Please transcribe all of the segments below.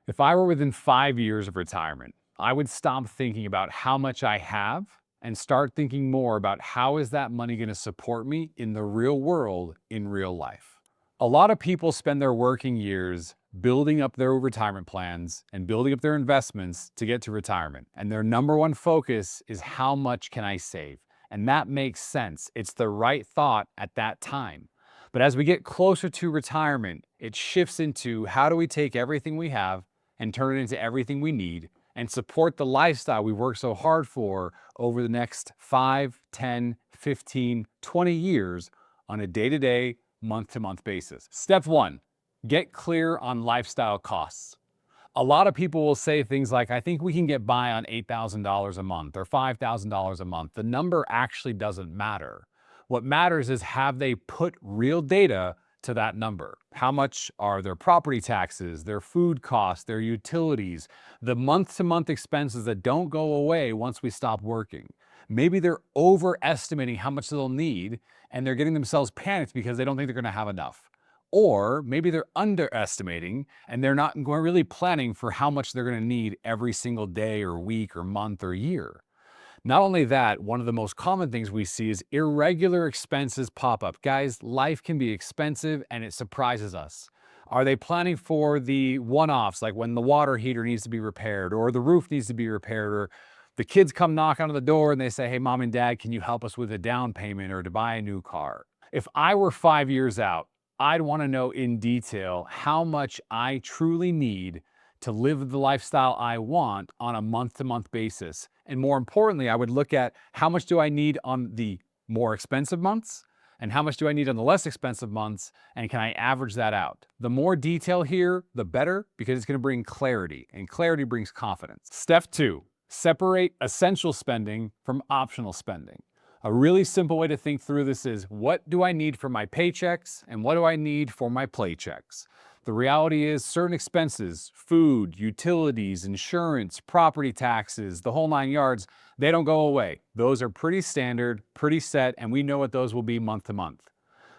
If I were within 5 years of retirement, I would stop thinking about how much I have and start thinking more about how is that money going to support me in the real world in real life. A lot of people spend their working years building up their retirement plans and building up their investments to get to retirement. And their number one focus is how much can I save? And that makes sense. It's the right thought at that time. But as we get closer to retirement, it shifts into how do we take everything we have and turn it into everything we need and support the lifestyle we work so hard for over the next 5, 10, 15, 20 years on a day-to-day, month-to-month basis. Step one, get clear on lifestyle costs. A lot of people will say things like, I think we can get by on $8,000 a month or $5,000 a month. The number actually doesn't matter. What matters is have they put real data to that number? How much are their property taxes, their food costs, their utilities, the month-to-month expenses that don't go away once we stop working? Maybe they're overestimating how much they'll need and they're getting themselves panicked because they don't think they're going to have enough. Or maybe they're underestimating and they're not really planning for how much they're going to need every single day or week or month or year. Not only that, one of the most common things we see is irregular expenses pop up. Guys, life can be expensive and it surprises us. Are they planning for the one-offs, like when the water heater needs to be repaired or the roof needs to be repaired, or the kids come knock on the door and they say, hey, mom and dad, can you help us with a down payment or to buy a new car? If I were 5 years out, I'd want to know in detail how much I truly need to live the lifestyle I want on a month-to-month basis. And more importantly, I would look at how much do I need on the more expensive months and how much do I need on the less expensive months, and can I average that out? The more detail here, the better, because it's going to bring clarity, and clarity brings confidence. Step two, separate essential spending from optional spending. A really simple way to think through this is, what do I need for my paychecks and what do I need for my playchecks? The reality is certain expenses, food, utilities, insurance, property taxes, the whole 9 yards, they don't go away. Those are pretty standard, pretty set, and we know what those will be month to month.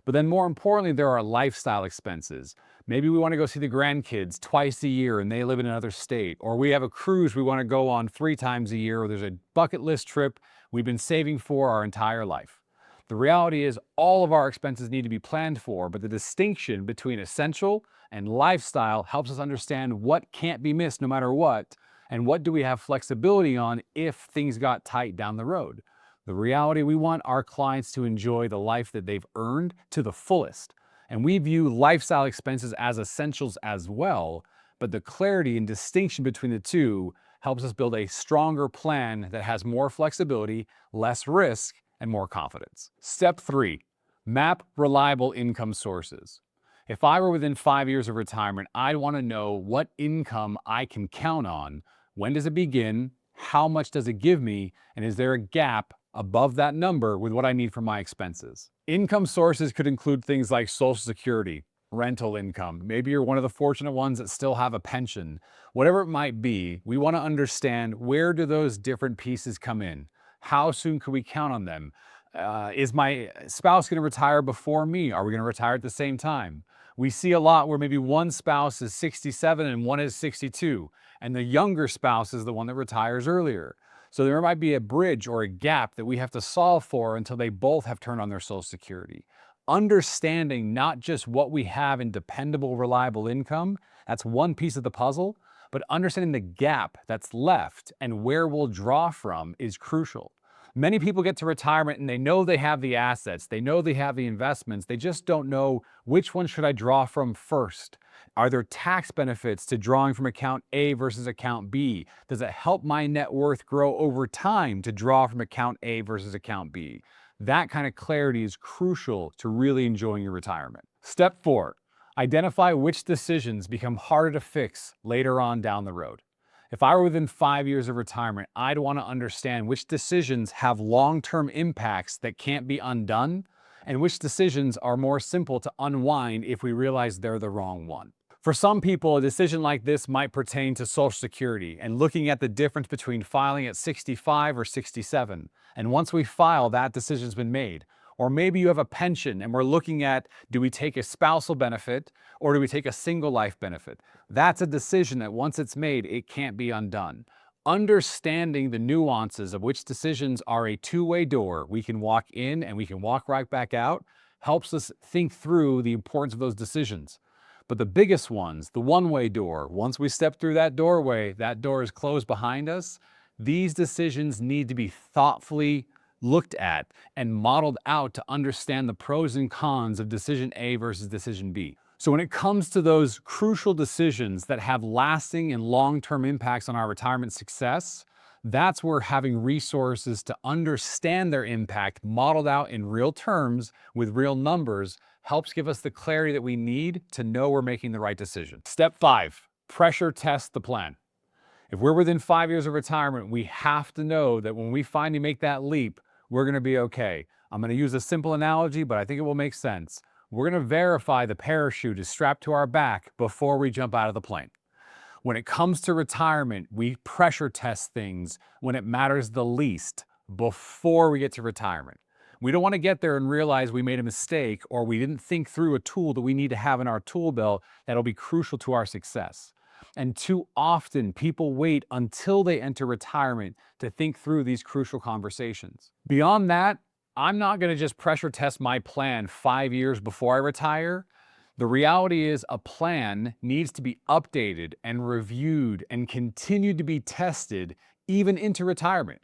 But then more importantly, there are lifestyle expenses. Maybe we want to go see the grandkids twice a year and they live in another state. Or we have a cruise we want to go on 3 times a year, or there's a bucket list trip we've been saving for our entire life. The reality is all of our expenses need to be planned for, but the distinction between essential and lifestyle helps us understand what can't be missed no matter what, and what do we have flexibility on if things got tight down the road. The reality, we want our clients to enjoy the life that they've earned to the fullest. And we view lifestyle expenses as essentials as well, but the clarity and distinction between the two helps us build a stronger plan that has more flexibility, less risk, and more confidence. Step three, map reliable income sources. If I were within 5 years of retirement, I'd want to know what income I can count on. When does it begin? How much does it give me? And is there a gap above that number with what I need for my expenses? Income sources could include things like Social Security, rental income. Maybe you're one of the fortunate ones that still have a pension. Whatever it might be, we want to understand, where do those different pieces come in? How soon can we count on them? Is my spouse going to retire before me? Are we going to retire at the same time? We see a lot where maybe one spouse is 67 and one is 62, and the younger spouse is the one that retires earlier. So there might be a bridge or a gap that we have to solve for until they both have turned on their Social Security. Understanding not just what we have in dependable, reliable income, that's one piece of the puzzle, but understanding the gap that's left and where we'll draw from is crucial. Many people get to retirement and they know they have the assets, they know they have the investments, they just don't know which one should I draw from first. Are there tax benefits to drawing from account A versus account B? Does it help my net worth grow over time to draw from account A versus account B? That kind of clarity is crucial to really enjoying your retirement. Step four, identify which decisions become harder to fix later on down the road. If I were within 5 years of retirement, I'd want to understand which decisions have long-term impacts that can't be undone, and which decisions are more simple to unwind if we realize they're the wrong one. For some people, a decision like this might pertain to Social Security and looking at the difference between filing at 65 or 67. And once we file, that decision's been made. Or maybe you have a pension and we're looking at, do we take a spousal benefit or do we take a single life benefit? That's a decision that once it's made, it can't be undone. Understanding the nuances of which decisions are a two-way door, we can walk in and we can walk right back out, helps us think through the importance of those decisions. But the biggest ones, the one-way door, once we step through that doorway, that door is closed behind us. These decisions need to be thoughtfully looked at and modeled out to understand the pros and cons of decision A versus decision B. So when it comes to those crucial decisions that have lasting and long-term impacts on our retirement success, that's where having resources to understand their impact modeled out in real terms with real numbers helps give us the clarity that we need to know we're making the right decision. Step 5, pressure test the plan. If we're within 5 years of retirement, we have to know that when we finally make that leap, we're gonna be okay. I'm gonna use a simple analogy, but I think it will make sense. We're gonna verify the parachute is strapped to our back before we jump out of the plane. When it comes to retirement, we pressure test things when it matters the least before we get to retirement. We don't want to get there and realize we made a mistake or we didn't think through a tool that we need to have in our tool belt that'll be crucial to our success. And too often, people wait until they enter retirement to think through these crucial conversations. Beyond that, I'm not going to just pressure test my plan 5 years before I retire. The reality is a plan needs to be updated and reviewed and continue to be tested even into retirement.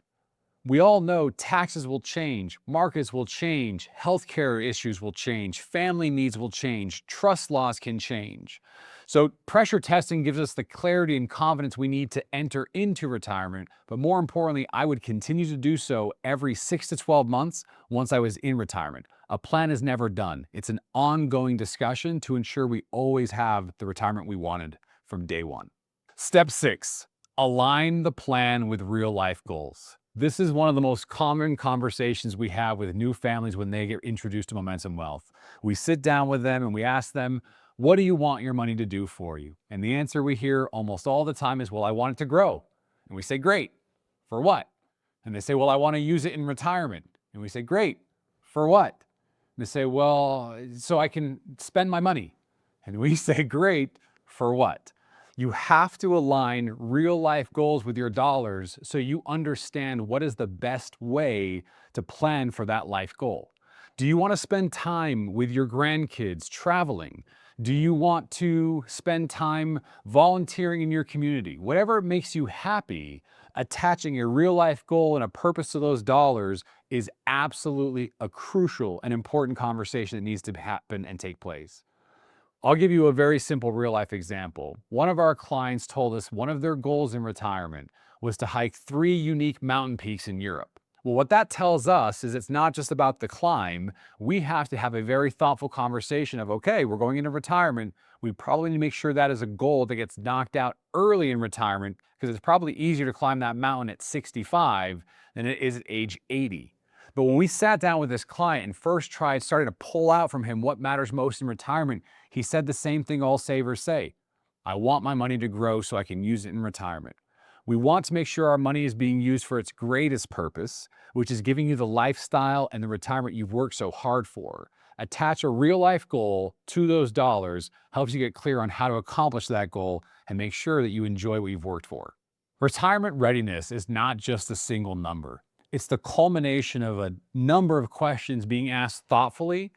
We all know taxes will change, markets will change, healthcare issues will change, family needs will change, trust laws can change. So pressure testing gives us the clarity and confidence we need to enter into retirement, but more importantly, I would continue to do so every 6 to 12 months once I was in retirement. A plan is never done. It's an ongoing discussion to ensure we always have the retirement we wanted from day one. Step 6, align the plan with real life goals. This is one of the most common conversations we have with new families when they get introduced to Momentum Wealth. We sit down with them and we ask them, what do you want your money to do for you? And the answer we hear almost all the time is, well, I want it to grow. And we say, great. For what? And they say, well, I want to use it in retirement. And we say, great. For what? And they say, well, so I can spend my money. And we say, great. For what? You have to align real life goals with your dollars so you understand what is the best way to plan for that life goal. Do you want to spend time with your grandkids traveling? Do you want to spend time volunteering in your community? Whatever makes you happy, attaching a real life goal and a purpose to those dollars is absolutely a crucial and important conversation that needs to happen and take place. I'll give you a very simple real life example. One of our clients told us one of their goals in retirement was to hike 3 unique mountain peaks in Europe. Well, what that tells us is it's not just about the climb. We have to have a very thoughtful conversation of, okay, we're going into retirement. We probably need to make sure that is a goal that gets knocked out early in retirement because it's probably easier to climb that mountain at 65 than it is at age 80. But when we sat down with this client and first started to pull out from him what matters most in retirement, he said the same thing all savers say. I want my money to grow so I can use it in retirement. We want to make sure our money is being used for its greatest purpose, which is giving you the lifestyle and the retirement you've worked so hard for. Attach a real life goal to those dollars helps you get clear on how to accomplish that goal and make sure that you enjoy what you've worked for. Retirement readiness is not just a single number. It's the culmination of a number of questions being asked thoughtfully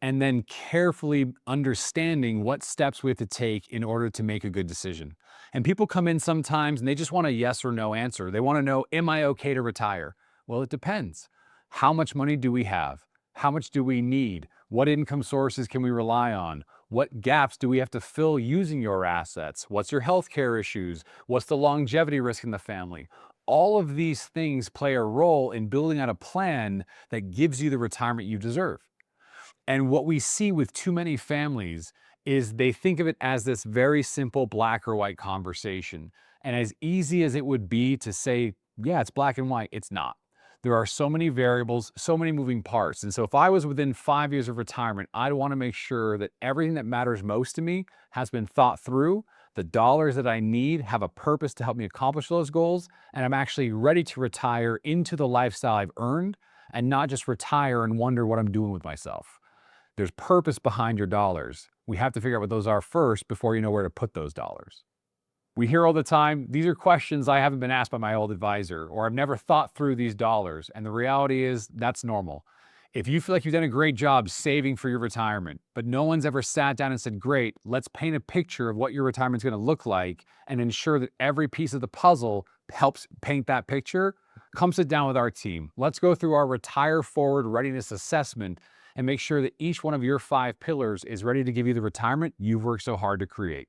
and then carefully understanding what steps we have to take in order to make a good decision. And people come in sometimes and they just want a yes or no answer. They want to know, am I okay to retire? Well, it depends. How much money do we have? How much do we need? What income sources can we rely on? What gaps do we have to fill using your assets? What's your healthcare issues? What's the longevity risk in the family? All of these things play a role in building out a plan that gives you the retirement you deserve. And what we see with too many families is they think of it as this very simple black or white conversation. And as easy as it would be to say, yeah, it's black and white, it's not. There are so many variables, so many moving parts. And so if I was within 5 years of retirement, I'd want to make sure that everything that matters most to me has been thought through. The dollars that I need have a purpose to help me accomplish those goals. And I'm actually ready to retire into the lifestyle I've earned and not just retire and wonder what I'm doing with myself. There's purpose behind your dollars. We have to figure out what those are first before you know where to put those dollars. We hear all the time, these are questions I haven't been asked by my old advisor, or I've never thought through these dollars. And the reality is that's normal. If you feel like you've done a great job saving for your retirement, but no one's ever sat down and said, great, let's paint a picture of what your retirement's going to look like and ensure that every piece of the puzzle helps paint that picture, come sit down with our team. Let's go through our Retire Forward Readiness Assessment and make sure that each one of your 5 pillars is ready to give you the retirement you've worked so hard to create.